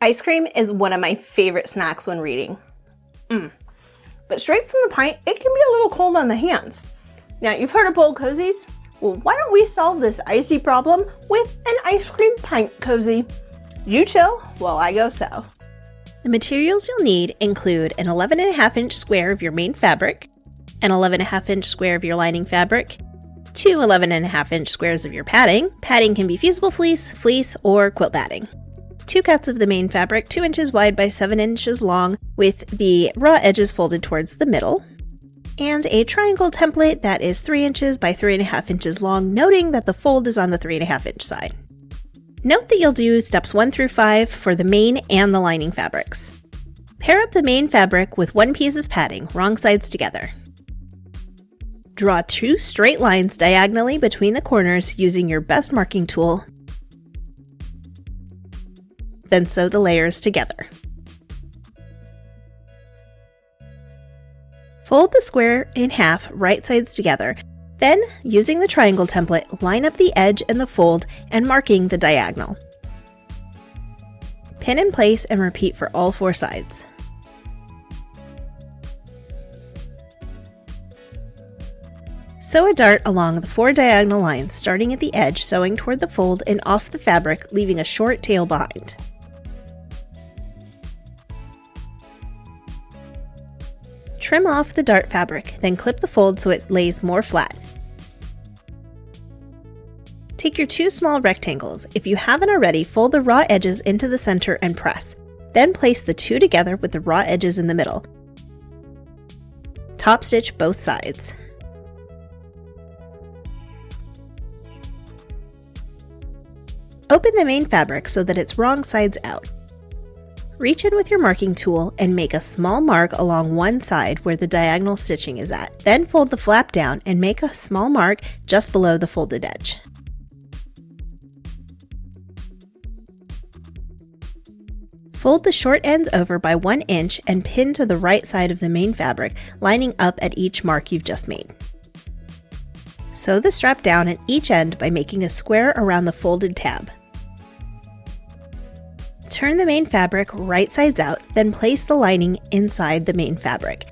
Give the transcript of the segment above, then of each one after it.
Ice cream is one of my favorite snacks when reading. But straight from the pint, it can be a little cold on the hands. Now, you've heard of bowl cozies? Well, why don't we solve this icy problem with an ice cream pint cozy? You chill while I go sew. The materials you'll need include an 11.5-inch square of your main fabric, an 11.5-inch square of your lining fabric, two 11.5-inch squares of your padding. Padding can be fusible fleece, fleece, or quilt batting. 2 cuts of the main fabric, 2 inches wide by 7 inches long, with the raw edges folded towards the middle, and a triangle template that is 3 inches by 3.5 inches long, noting that the fold is on the 3.5-inch side. Note that you'll do steps 1 through 5 for the main and the lining fabrics. Pair up the main fabric with 1 piece of padding, wrong sides together. Draw 2 straight lines diagonally between the corners using your best marking tool. Then sew the layers together. Fold the square in half, right sides together. Then, using the triangle template, line up the edge and the fold and marking the diagonal. Pin in place and repeat for all 4 sides. Sew a dart along the 4 diagonal lines, starting at the edge, sewing toward the fold and off the fabric, leaving a short tail behind. Trim off the dart fabric, then clip the fold so it lays more flat. Take your 2 small rectangles. If you haven't already, fold the raw edges into the center and press. Then place the 2 together with the raw edges in the middle. Top stitch both sides. Open the main fabric so that it's wrong sides out. Reach in with your marking tool and make a small mark along one side where the diagonal stitching is at. Then fold the flap down and make a small mark just below the folded edge. Fold the short ends over by 1 inch and pin to the right side of the main fabric, lining up at each mark you've just made. Sew the strap down at each end by making a square around the folded tab. Turn the main fabric right sides out, then place the lining inside the main fabric.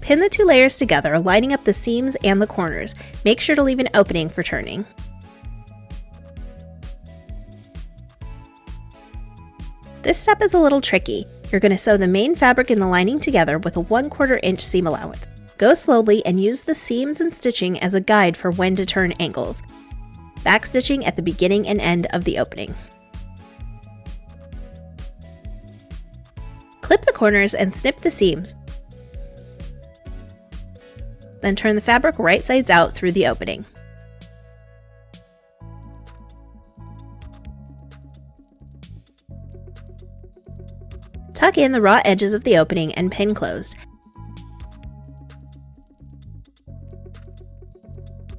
Pin the 2 layers together, lining up the seams and the corners. Make sure to leave an opening for turning. This step is a little tricky. You're going to sew the main fabric and the lining together with a 1/4 inch seam allowance. Go slowly and use the seams and stitching as a guide for when to turn angles. Backstitching at the beginning and end of the opening. Clip the corners and snip the seams. Then turn the fabric right sides out through the opening. Tuck in the raw edges of the opening and pin closed.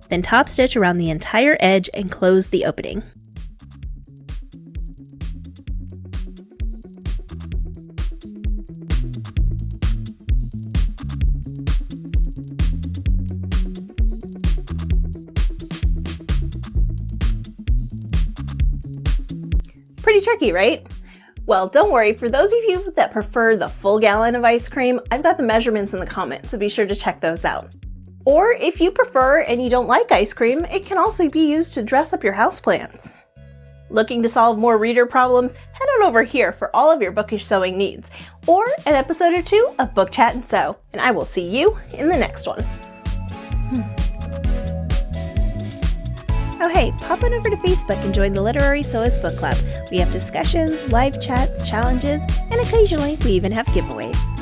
Then top stitch around the entire edge and close the opening. Pretty tricky, right? Well, don't worry, for those of you that prefer the full gallon of ice cream, I've got the measurements in the comments, so be sure to check those out. Or if you prefer and you don't like ice cream, it can also be used to dress up your houseplants. Looking to solve more reader problems? Head on over here for all of your bookish sewing needs, or an episode or 2 of Book Chat and Sew, and I will see you in the next one. Oh hey, pop on over to Facebook and join the Literary Sewist's Book Club. We have discussions, live chats, challenges, and occasionally we even have giveaways.